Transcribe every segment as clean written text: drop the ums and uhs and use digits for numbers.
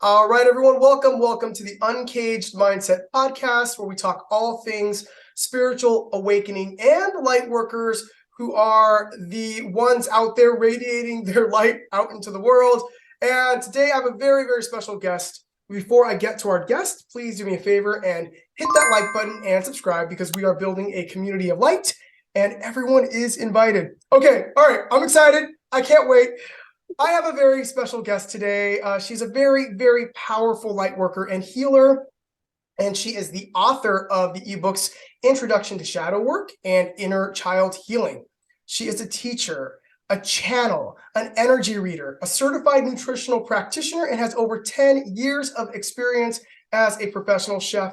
All right, everyone, welcome to the Uncaged Mindset Podcast, where we talk all things spiritual awakening and light workers who are the ones out there radiating their light out into the world. And today I have a very, very special guest. Before I get to our guest, please do me a favor and hit that like button and subscribe, because we are building a community of light and everyone is invited. Okay, all right, I'm excited. I can't wait. I have a very special guest today. She's a very, very powerful light worker and healer, and she is the author of the ebooks Introduction to Shadow Work and Inner Child Healing. She is a teacher, a channel, an energy reader, a certified nutritional practitioner, and has over 10 years of experience as a professional chef,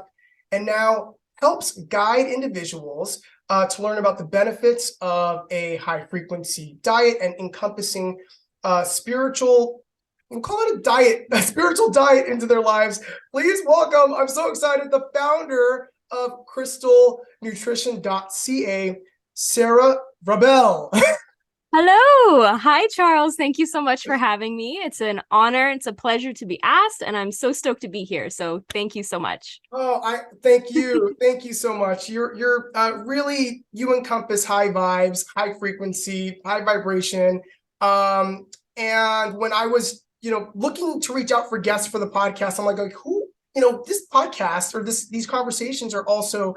and now helps guide individuals to learn about the benefits of a high-frequency diet and encompassing spiritual, we'll call it a diet, a spiritual diet into their lives. Please welcome, I'm so excited, the founder of crystalnutrition.ca, Sarah Vrabel. Hello. Hi, Charles. Thank you so much for having me. It's an honor. It's a pleasure to be asked, and I'm so stoked to be here. So thank you so much. Oh, I thank you. Thank you so much. You're really, you encompass high vibes, high frequency, high vibration. And when I was, looking to reach out for guests for the podcast, I'm like who, this podcast or these conversations are also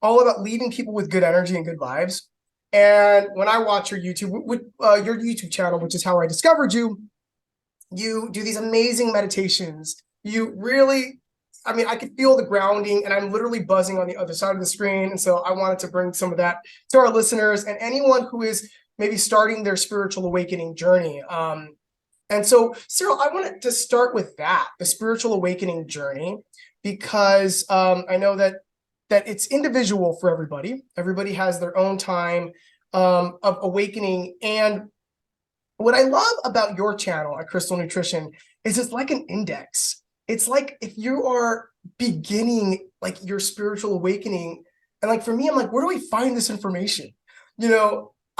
all about leaving people with good energy and good vibes. And when I watch your YouTube channel, which is how I discovered you, you do these amazing meditations. You really, I could feel the grounding, and I'm literally buzzing on the other side of the screen. And so I wanted to bring some of that to our listeners and anyone who is maybe starting their spiritual awakening journey. And so, Cyril, I wanted to start with that, the spiritual awakening journey, because I know that it's individual for everybody. Everybody has their own time of awakening. And what I love about your channel at Crystal Nutrition is it's like an index. It's like if you are beginning like your spiritual awakening, and like for me, I'm like, where do I find this information?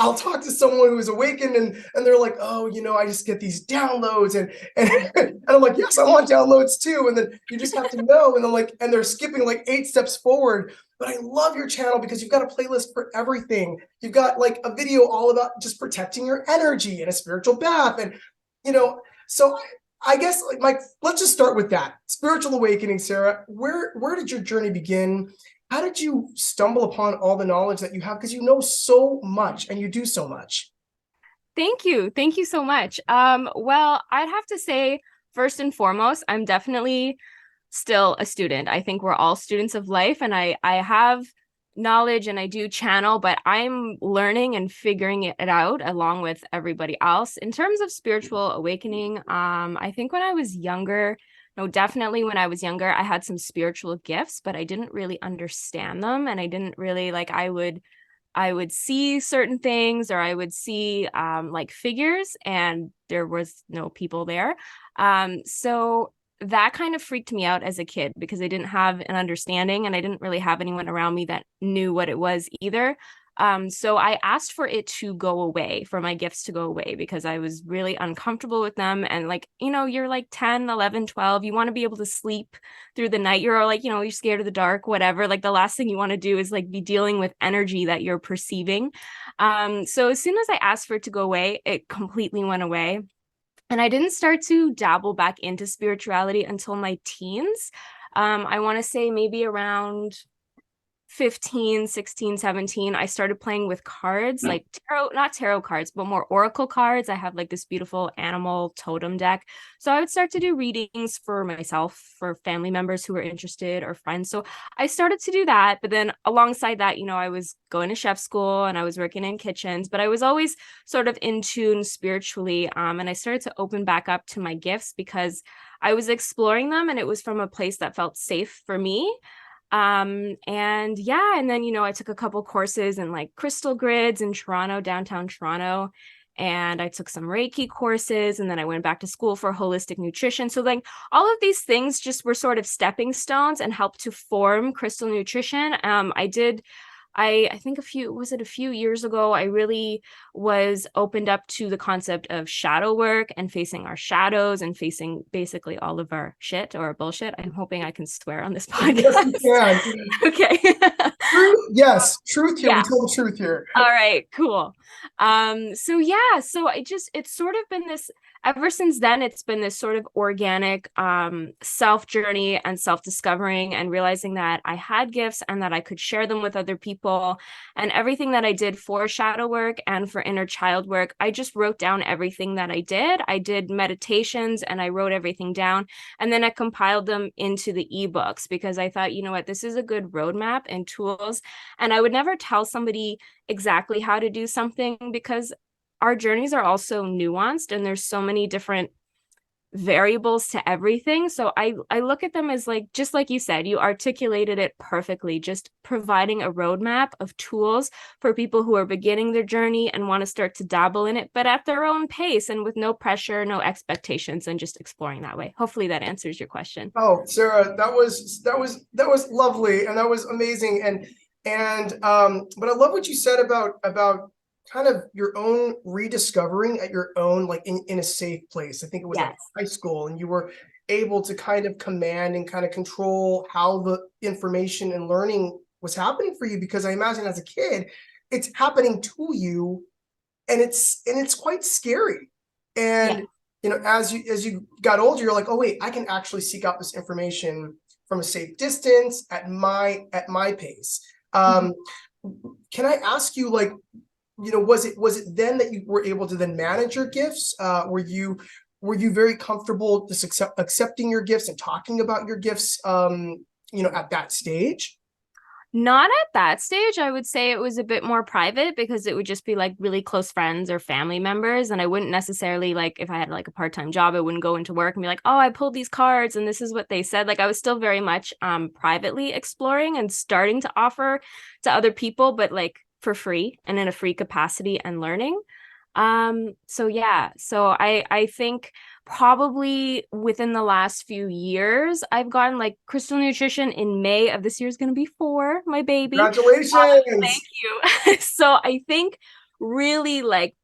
I'll talk to someone who's awakened and they're like, oh, I just get these downloads and I'm like, yes, I want downloads too. And then you just have to know. And I'm like, and they're skipping like 8 steps forward. But I love your channel because you've got a playlist for everything. You've got like a video all about just protecting your energy and a spiritual bath. And, so I guess let's just start with that. Spiritual awakening, Sarah, where did your journey begin? How did you stumble upon all the knowledge that you have? Because you know so much and you do so much. Thank you. Thank you so much. Well, I'd have to say, first and foremost, I'm definitely still a student. I think we're all students of life, and I have knowledge and I do channel, but I'm learning and figuring it out along with everybody else. In terms of spiritual awakening, I think when I was younger, no, definitely when I was younger, I had some spiritual gifts, but I didn't really understand them. And I didn't really I would see certain things, or I would see like figures, and there was no people there. So that kind of freaked me out as a kid because I didn't have an understanding, and I didn't really have anyone around me that knew what it was either. So I asked for it to go away, for my gifts to go away, because I was really uncomfortable with them. And you're like 10, 11, 12, you want to be able to sleep through the night. You're like, you're scared of the dark, whatever. Like the last thing you want to do is like be dealing with energy that you're perceiving. So as soon as I asked for it to go away, it completely went away. And I didn't start to dabble back into spirituality until my teens. I want to say maybe around 15, 16, 17, I started playing with cards, like not tarot cards, but more oracle cards. I have like this beautiful animal totem deck. So I would start to do readings for myself, for family members who were interested, or friends. So I started to do that. But then alongside that, I was going to chef school and I was working in kitchens, but I was always sort of in tune spiritually. And I started to open back up to my gifts because I was exploring them, and it was from a place that felt safe for me. And then I took a couple courses in like crystal grids in Toronto, downtown Toronto, and I took some Reiki courses, and then I went back to school for holistic nutrition. So like all of these things just were sort of stepping stones and helped to form crystal nutrition. I did I think a few years ago, I really was opened up to the concept of shadow work and facing our shadows and facing basically all of our shit or bullshit. I'm hoping I can swear on this Yes, you podcast. can. Okay. Truth, yes, truth here. We Yeah. tell the truth here. All right, cool. So yeah, so it's sort of been this, ever since then, it's been this sort of organic self journey and self-discovering and realizing that I had gifts and that I could share them with other people. And everything that I did for shadow work and for inner child work, I just wrote down everything that I did. I did meditations and I wrote everything down, and then I compiled them into the ebooks because I thought, you know what, this is a good roadmap and tools. And I would never tell somebody exactly how to do something because our journeys are also nuanced and there's so many different variables to everything. So I look at them as like, just like you said, you articulated it perfectly, just providing a roadmap of tools for people who are beginning their journey and want to start to dabble in it, but at their own pace and with no pressure, no expectations, and just exploring that way. Hopefully that answers your question. Oh, Sarah, that was lovely, and that was amazing. But I love what you said about kind of your own rediscovering at your own, like in a safe place. I think it was like Yes. high school, and you were able to kind of command and kind of control how the information and learning was happening for you. Because I imagine as a kid, it's happening to you, and it's quite scary. And Yeah. as you got older, you're like, oh wait, I can actually seek out this information from a safe distance at my pace. Can I ask you, like, was it then that you were able to then manage your gifts? Were you very comfortable just accepting your gifts and talking about your gifts, at that stage? Not at that stage. I would say it was a bit more private because it would just be like really close friends or family members. And I wouldn't necessarily, like, if I had like a part-time job, I wouldn't go into work and be like, oh, I pulled these cards and this is what they said. Like I was still very much privately exploring and starting to offer to other people, but like for free and in a free capacity and learning. So yeah, so I think probably within the last few years, I've gotten like crystal nutrition. In May of this year is going to be 4, my baby. Thank Congratulations. you. So I think really like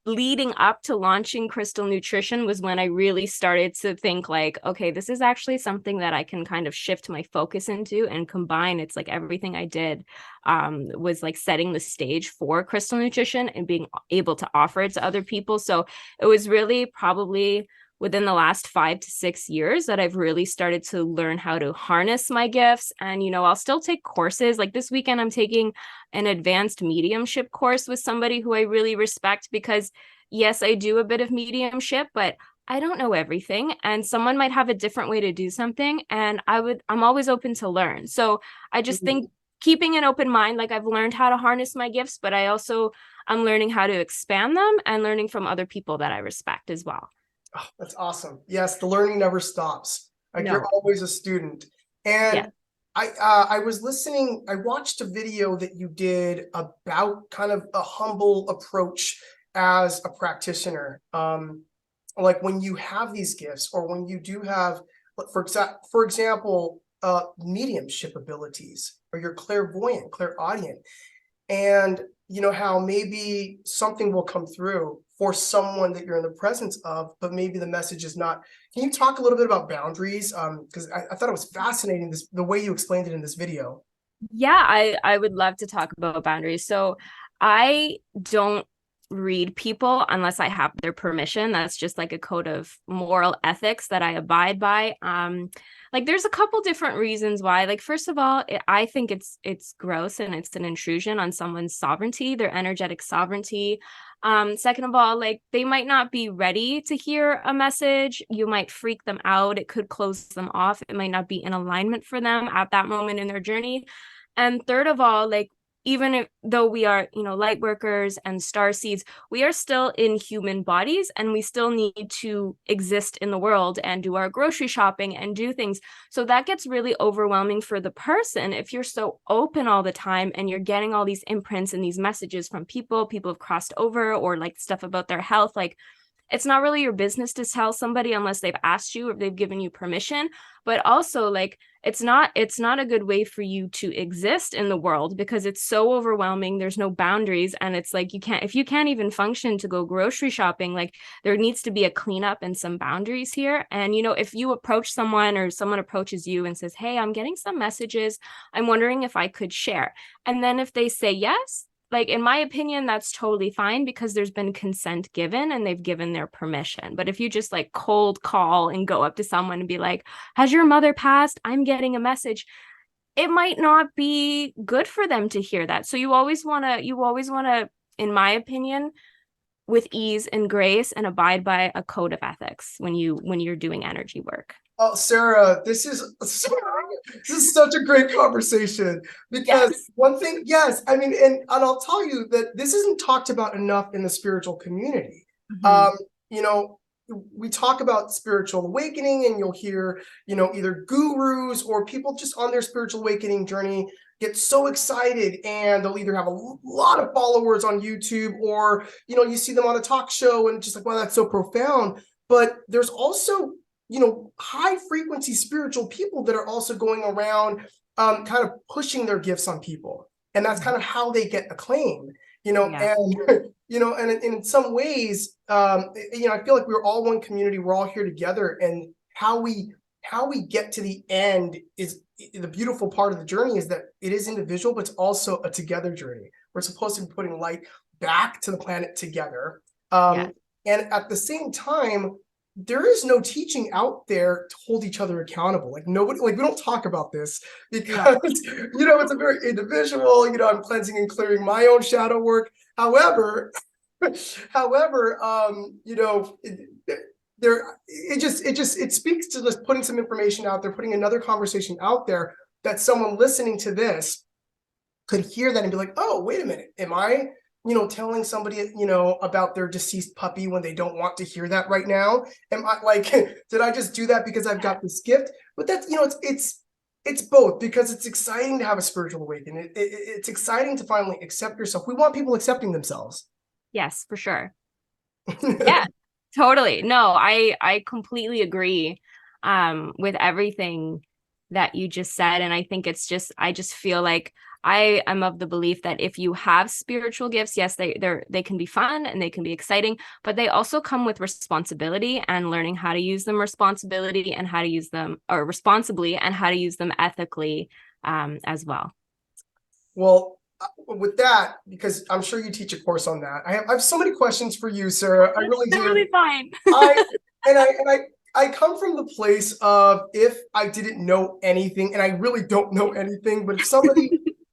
leading up to launching crystal nutrition was when I really started to think like, okay, this is actually something that I can kind of shift my focus into and combine. It's like everything I did was like setting the stage for crystal nutrition and being able to offer it to other people. So it was really probably within the last 5 to 6 years that I've really started to learn how to harness my gifts. And, I'll still take courses. Like this weekend, I'm taking an advanced mediumship course with somebody who I really respect because, yes, I do a bit of mediumship, but I don't know everything. And someone might have a different way to do something. And I'm always open to learn. So I just think keeping an open mind, like I've learned how to harness my gifts, but I'm learning how to expand them and learning from other people that I respect as well. Oh, that's awesome. Yes, the learning never stops. Like No. you're always a student. And Yeah. I was listening, I watched a video that you did about kind of a humble approach as a practitioner. Like when you have these gifts, or when you do have, for example, mediumship abilities, or you're clairvoyant, clairaudient, and how maybe something will come through for someone that you're in the presence of, but maybe the message is not. Can you talk a little bit about boundaries? Because I thought it was fascinating, the way you explained it in this video. Yeah, I would love to talk about boundaries. So I don't read people unless I have their permission. That's just like a code of moral ethics that I abide by. Like there's a couple different reasons why. Like first of all, I think it's gross and it's an intrusion on someone's sovereignty, their energetic sovereignty. Second of all, like they might not be ready to hear a message. You might freak them out. It could close them off. It might not be in alignment for them at that moment in their journey. And third of all, like though we are, light workers and star seeds, we are still in human bodies and we still need to exist in the world and do our grocery shopping and do things. So that gets really overwhelming for the person if you're so open all the time and you're getting all these imprints and these messages from people have crossed over, or like stuff about their health. Like it's not really your business to tell somebody unless they've asked you or they've given you permission. But also, like, it's not a good way for you to exist in the world because it's so overwhelming. There's no boundaries, and it's like if you can't even function to go grocery shopping, like, there needs to be a cleanup and some boundaries here. And if you approach someone or someone approaches you and says, hey, I'm getting some messages, I'm wondering if I could share, and then if they say yes, like, in my opinion, that's totally fine because there's been consent given and they've given their permission. But if you just like cold call and go up to someone and be like, has your mother passed? I'm getting a message. It might not be good for them to hear that. So you always want to, in my opinion, with ease and grace, and abide by a code of ethics when you're doing energy work. Oh, Sarah, this is such a great conversation because Yes. one thing, yes, I mean, and I'll tell you that this isn't talked about enough in the spiritual community. Mm-hmm. You know, we talk about spiritual awakening, and you'll hear, either gurus or people just on their spiritual awakening journey get so excited, and they'll either have a lot of followers on YouTube, or you see them on a talk show and just like, wow, that's so profound. But there's also high frequency spiritual people that are also going around kind of pushing their gifts on people. And that's kind of how they get acclaim, Yeah. and, and in some ways, I feel like we're all one community. We're all here together. And how we get to the end is the beautiful part of the journey, is that it is individual, but it's also a together journey. We're supposed to be putting light back to the planet together. Yeah. And at the same time, there is no teaching out there to hold each other accountable. Like, nobody, like, we don't talk about this because, it's a very individual, I'm cleansing and clearing my own shadow work. However, it speaks to just putting some information out there, putting another conversation out there, that someone listening to this could hear that and be like, oh, wait a minute, am I telling somebody, about their deceased puppy when they don't want to hear that right now? Am I like, did I just do that because I've got this gift? But that's, it's both, because it's exciting to have a spiritual awakening. It's exciting to finally accept yourself. We want people accepting themselves. Yes, for sure. Yeah, totally. No, I completely agree with everything that you just said. And I think I just feel like I am of the belief that if you have spiritual gifts, yes, they can be fun and they can be exciting, but they also come with responsibility, and learning how to use them responsibly and how to use them ethically as well. Well, with that, because I'm sure you teach a course on that, I have so many questions for you, Sarah. I really do. Totally fine. I come from the place of, if I didn't know anything, and I really don't know anything, but if somebody,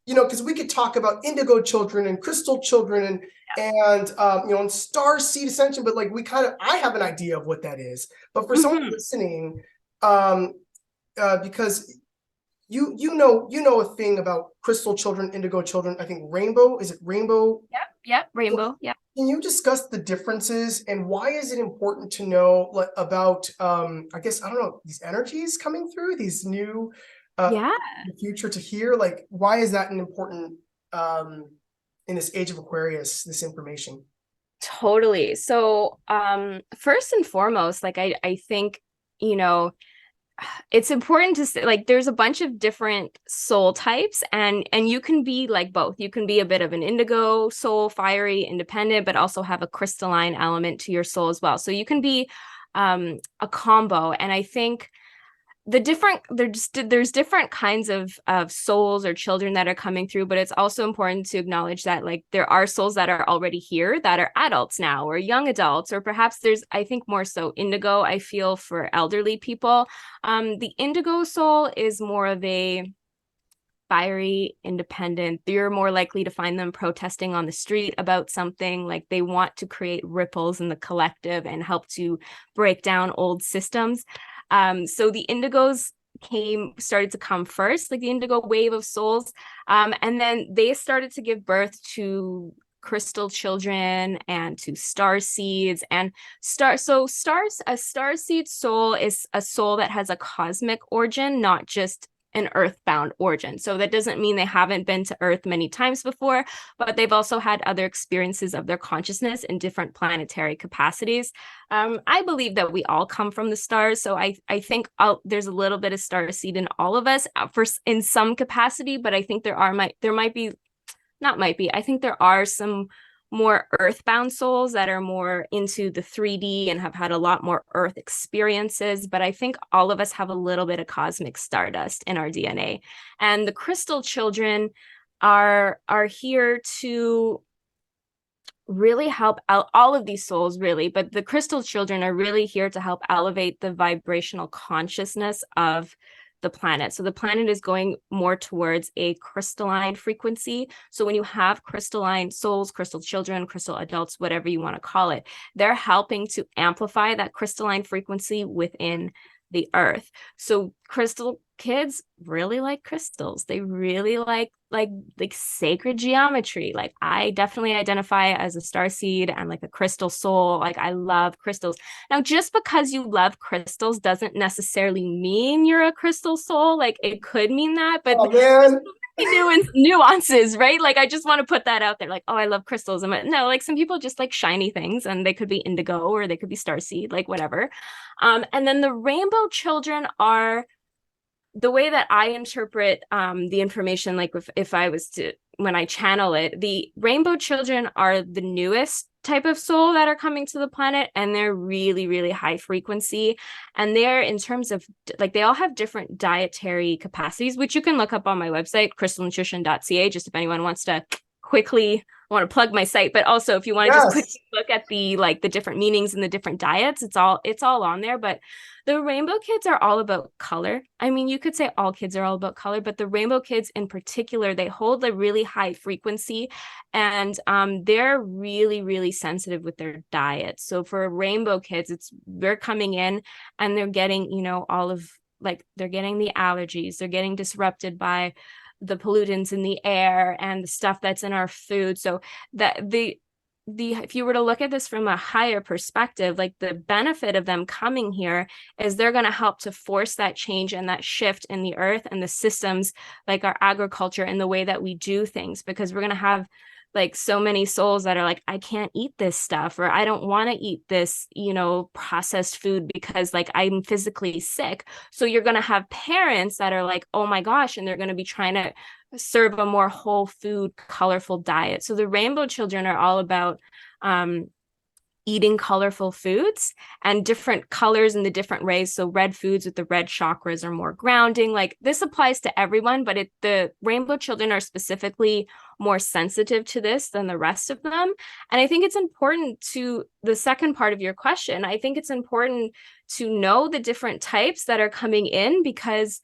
because we could talk about indigo children and crystal children and Starseed Ascension, but like, I have an idea of what that is. But for someone listening, because you know a thing about crystal children, indigo children, I think rainbow, is it rainbow? Yep, rainbow. Yeah. Can you discuss the differences, and why is it important to know about, I guess, I don't know, these energies coming through, these new, Yeah. the future to hear? Like, why is that an important, in this age of Aquarius, this information? Totally. So, first and foremost, like, I think, it's important to say, like, there's a bunch of different soul types, and you can be like both. You can be a bit of an indigo soul, fiery, independent, but also have a crystalline element to your soul as well. So you can be a combo. And I think there's different kinds of souls or children that are coming through, but it's also important to acknowledge that, like, there are souls that are already here that are adults now, or young adults, or perhaps I think more so indigo, I feel, for elderly people. The indigo soul is more of a fiery, independent. You're more likely to find them protesting on the street about something. Like, they want to create ripples in the collective and help to break down old systems. So the indigos started to come first, like the indigo wave of souls. And then they started to give birth to crystal children and to star seeds and a starseed soul is a soul that has a cosmic origin, not just an earthbound origin. So that doesn't mean they haven't been to Earth many times before, but they've also had other experiences of their consciousness in different planetary capacities. I believe that we all come from the stars. So I think there's a little bit of starseed in all of us in some capacity, but I think I think there are some more earthbound souls that are more into the 3D and have had a lot more earth experiences. But I think all of us have a little bit of cosmic stardust in our DNA. And the crystal children are here to really help out all of these souls, really, but the crystal children are really here to help elevate the vibrational consciousness of the planet. So the planet is going more towards a crystalline frequency. So when you have crystalline souls, crystal children, crystal adults, whatever you want to call it, they're helping to amplify that crystalline frequency within the earth. So crystal kids really like crystals. They really like sacred geometry. Like I definitely identify as a starseed and like a crystal soul. Like I love crystals. Now, just because you love crystals doesn't necessarily mean you're a crystal soul. Like it could mean that, but Oh man. nuances, right? Like I just want to put that out there. Like, oh, I love crystals. No, like some people just like shiny things, and they could be indigo or they could be starseed, like whatever. And then the rainbow children are the way that I interpret the information. Like if I was to, when I channel it, the rainbow children are the newest type of soul that are coming to the planet, and they're really, really high frequency. And they're, in terms of like, they all have different dietary capacities, which you can look up on my website, crystalnutrition.ca, just if anyone wants to quickly, I want to plug my site, but also if you want to just quickly look at the like the different meanings and the different diets, it's all on there. But the rainbow kids are all about color. I mean, you could say all kids are all about color, but the rainbow kids in particular, they hold a really high frequency, and they're really, really sensitive with their diet. So for rainbow kids, they're coming in and they're getting, all of like, they're getting the allergies, they're getting disrupted by the pollutants in the air and the stuff that's in our food. So that if you were to look at this from a higher perspective, like the benefit of them coming here is they're going to help to force that change and that shift in the earth and the systems, like our agriculture and the way that we do things, because we're going to have like so many souls that are like, I can't eat this stuff, or I don't want to eat this, processed food because like I'm physically sick. So you're going to have parents that are like, oh my gosh, and they're going to be trying to serve a more whole food, colorful diet. So the rainbow children are all about eating colorful foods and different colors in the different rays. So red foods with the red chakras are more grounding. Like this applies to everyone, but the rainbow children are specifically more sensitive to this than the rest of them. And I think it's important to the second part of your question. I think it's important to know the different types that are coming in, because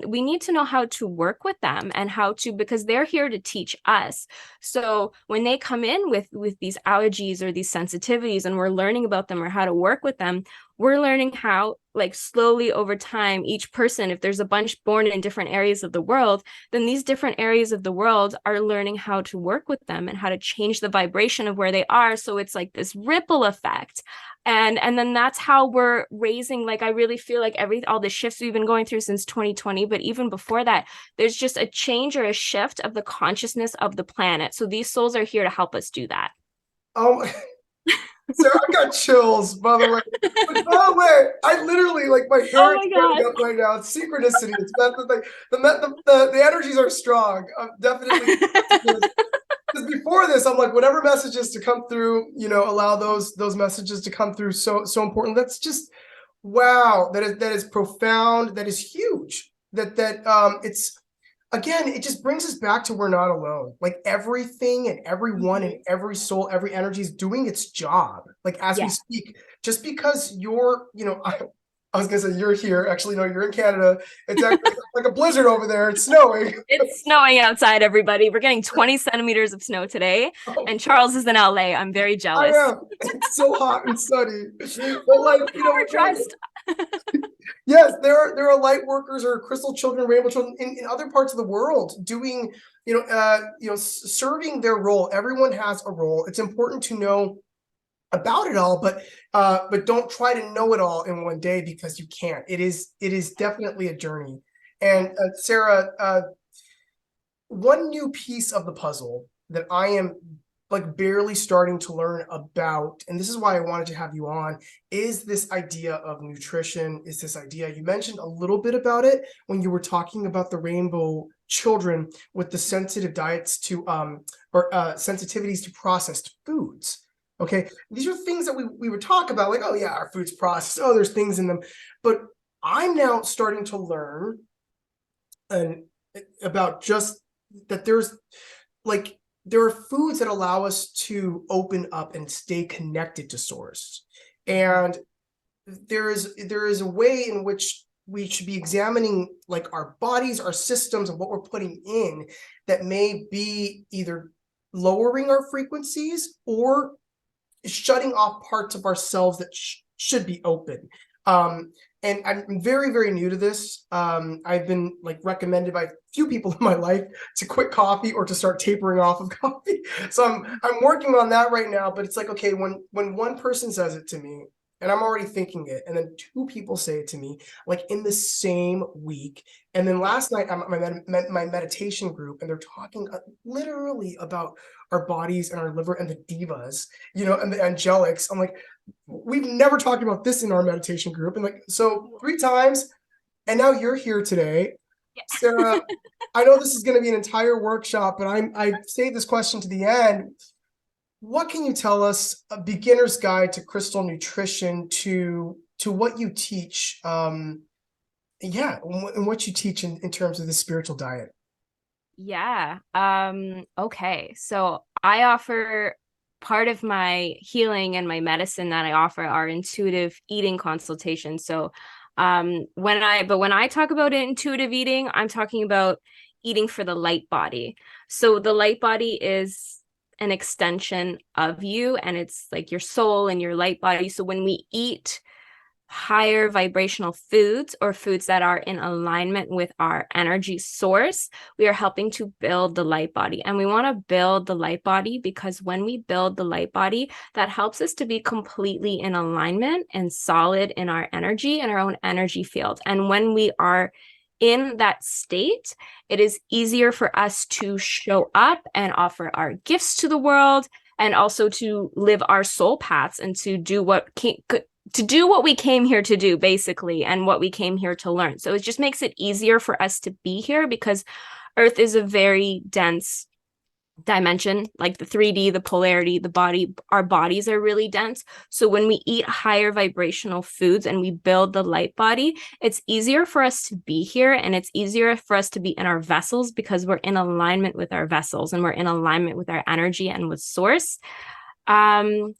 we need to know how to work with them and because they're here to teach us. So when they come in with these allergies or these sensitivities, and we're learning about them or how to work with them, we're learning how, like, slowly over time, each person, if there's a bunch born in different areas of the world, then these different areas of the world are learning how to work with them and how to change the vibration of where they are. So it's like this ripple effect. And then that's how we're raising, like, I really feel like all the shifts we've been going through since 2020, but even before that, there's just a change or a shift of the consciousness of the planet. So these souls are here to help us do that. Sarah, I got chills, by the way. By the way, I literally, like, my hair is standing up right now. It's synchronicity. It's the energies are strong. I'm definitely, because before this, I'm like, whatever messages to come through, allow those messages to come through. So important. That's just, wow. That is profound. That is huge. It's, again, it just brings us back to we're not alone. Like everything and everyone and every soul, every energy is doing its job. Like as we speak, just because you're, I was gonna say you're here. Actually, no, you're in Canada. It's actually like a blizzard over there. It's snowing. It's snowing outside, everybody. We're getting 20 centimeters of snow today. And Charles is in LA. I'm very jealous. I am. It's so hot and sunny. But like, we're dressed. Yes, there are light workers or crystal children, rainbow children in other parts of the world doing, serving their role. Everyone has a role. It's important to know about it all, but don't try to know it all in one day, because you can't. It is definitely a journey. And Sarah, one new piece of the puzzle that I am like barely starting to learn about, and this is why I wanted to have you on, is this idea of nutrition, is this idea, you mentioned a little bit about it when you were talking about the rainbow children with the sensitive diets to, or sensitivities to processed foods. Okay, these are things that we would talk about, like, oh yeah, our food's processed, oh, there's things in them. But I'm now starting to learn about just that there's like, there are foods that allow us to open up and stay connected to source. And there is a way in which we should be examining like our bodies, our systems, and what we're putting in that may be either lowering our frequencies or shutting off parts of ourselves that should be open. And I'm very, very new to this. I've been like recommended by a few people in my life to quit coffee or to start tapering off of coffee. So I'm working on that right now. But it's like, okay, when one person says it to me, and I'm already thinking it, and then two people say it to me, like in the same week. And then last night, I'm at my meditation group, and they're talking literally about our bodies and our liver and the divas, and the angelics. I'm like, we've never talked about this in our meditation group. And like, so 3 times, and now you're here today. Yeah. Sarah, I know this is going to be an entire workshop, but I saved this question to the end. What can you tell us, a beginner's guide to crystal nutrition, to what you teach, and what you teach in terms of the spiritual diet? Yeah. Okay. So I offer, part of my healing and my medicine that I offer are intuitive eating consultations. So when I talk about intuitive eating, I'm talking about eating for the light body. So the light body is an extension of you, and it's like your soul and your light body. So when we eat higher vibrational foods, or foods that are in alignment with our energy source, we are helping to build the light body. And we want to build the light body because when we build the light body, that helps us to be completely in alignment and solid in our energy and our own energy field. And when we are in that state, it is easier for us to show up and offer our gifts to the world, and also to live our soul paths and to do what we came here to do, basically, and what we came here to learn. So it just makes it easier for us to be here, because Earth is a very dense dimension, like the 3D, the polarity, the body, our bodies are really dense. So when we eat higher vibrational foods and we build the light body, it's easier for us to be here, and it's easier for us to be in our vessels because we're in alignment with our vessels and we're in alignment with our energy and with source. And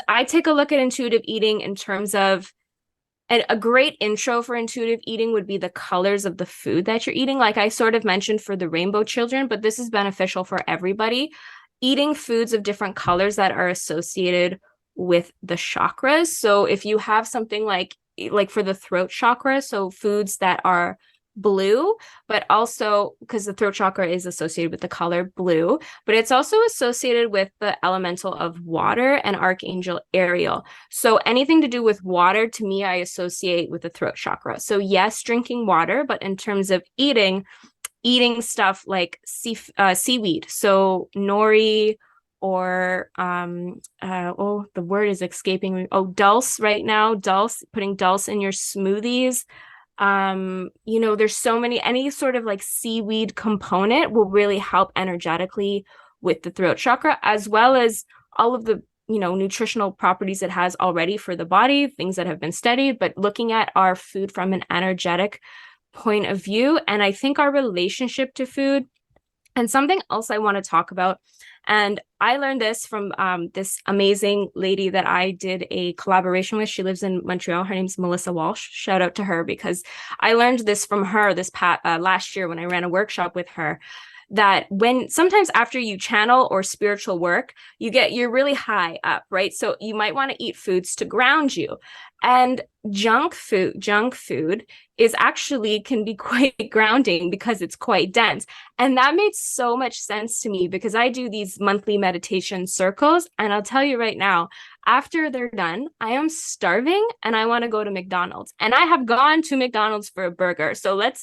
I take a look at intuitive eating in terms of, a great intro for intuitive eating would be the colors of the food that you're eating. Like I sort of mentioned for the rainbow children, but this is beneficial for everybody. Eating foods of different colors that are associated with the chakras. So if you have something like for the throat chakra, so foods that are blue, but also because the throat chakra is associated with the color blue, but it's also associated with the elemental of water and Archangel Ariel. So anything to do with water, to me, I associate with the throat chakra. So yes, drinking water, but in terms of eating stuff like seaweed, so nori, or the word is escaping me. Oh, dulse right now, putting dulse in your smoothies. There's so many, any sort of like seaweed component will really help energetically with the throat chakra, as well as all of the nutritional properties it has already for the body, things that have been studied, but looking at our food from an energetic point of view. And I think our relationship to food, and something else I want to talk about, and I learned this from this amazing lady that I did a collaboration with. She lives in Montreal. Her name's Melissa Walsh. Shout out to her, because I learned this from her last year when I ran a workshop with her. that when sometimes after you channel or spiritual work, you're really high up, right? So you might want to eat foods to ground you. And junk food is actually can be quite grounding because it's quite dense. And that made so much sense to me because I do these monthly meditation circles. And I'll tell you right now, after they're done, I am starving and I want to go to McDonald's. And I have gone to McDonald's for a burger. So let's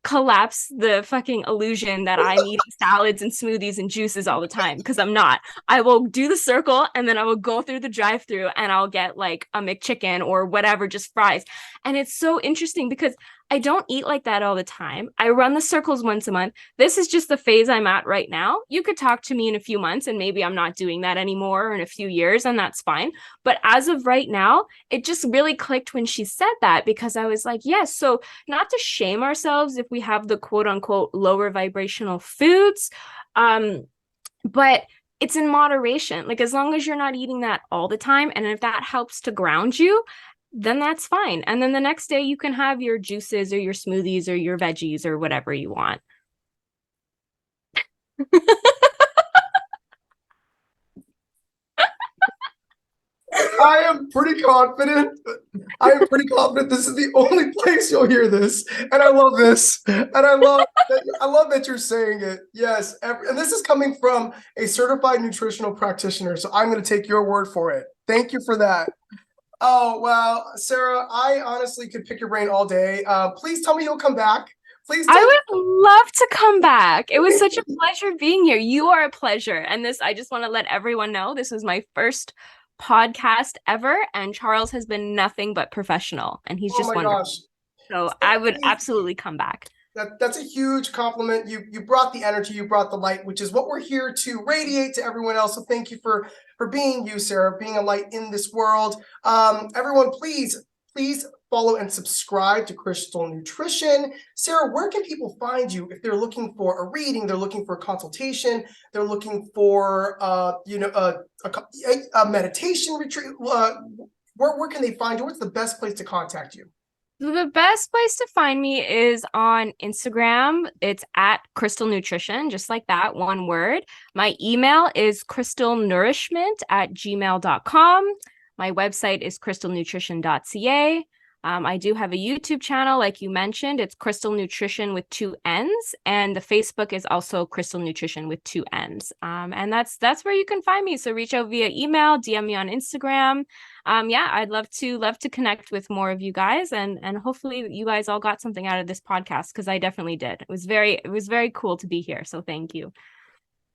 collapse the fucking illusion that I'm eating salads and smoothies and juices all the time, because I'm not. I will do the circle and then I will go through the drive-through and I'll get like a McChicken or whatever, just fries. And it's so interesting because I don't eat like that all the time. I run the circles once a month. This is just the phase I'm at right now. You could talk to me in a few months and maybe I'm not doing that anymore, or in a few years, and that's fine. But as of right now, it just really clicked when she said that, because I was like, yes, so not to shame ourselves if we have the quote unquote lower vibrational foods, but it's in moderation. Like, as long as you're not eating that all the time, and if that helps to ground you, then that's fine. And then the next day you can have your juices or your smoothies or your veggies or whatever you want. I am pretty confident. This is the only place you'll hear this, and I love this, and I love that you're saying it. Yes, and this is coming from a certified nutritional practitioner, so I'm going to take your word for it. Thank you for that. Oh, well, Sarah, I honestly could pick your brain all day. Please tell me you'll come back. I would love to come back. It was such a pleasure being here. You are a pleasure. And I just want to let everyone know, this was my first podcast ever, and Charles has been nothing but professional, and he's just wonderful. Gosh. So I would absolutely come back. That's a huge compliment. You brought the energy, you brought the light, which is what we're here to radiate to everyone else. So thank you for being you, Sarah, being a light in this world. Everyone, please follow and subscribe to Crystal Nutrition. Sarah, where can people find you if they're looking for a reading, they're looking for a consultation, they're looking for a meditation retreat? Where can they find you? What's the best place to contact you? The best place to find me is on Instagram. It's at Crystal Nutrition, just like that, one word. My email is crystalnourishment@gmail.com. My website is crystalnutrition.ca. I do have a YouTube channel, like you mentioned. It's Crystal Nutrition with 2 N's, and the Facebook is also Crystal Nutrition with 2 N's. And that's where you can find me. So reach out via email, DM me on Instagram. Yeah, I'd love to connect with more of you guys, and hopefully you guys all got something out of this podcast, because I definitely did. It was very cool to be here. So thank you.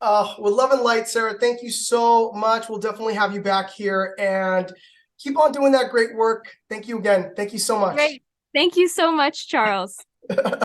With love and light, Sarah. Thank you so much. We'll definitely have you back here, and keep on doing that great work. Thank you again. Thank you so much. Great. Thank you so much, Charles.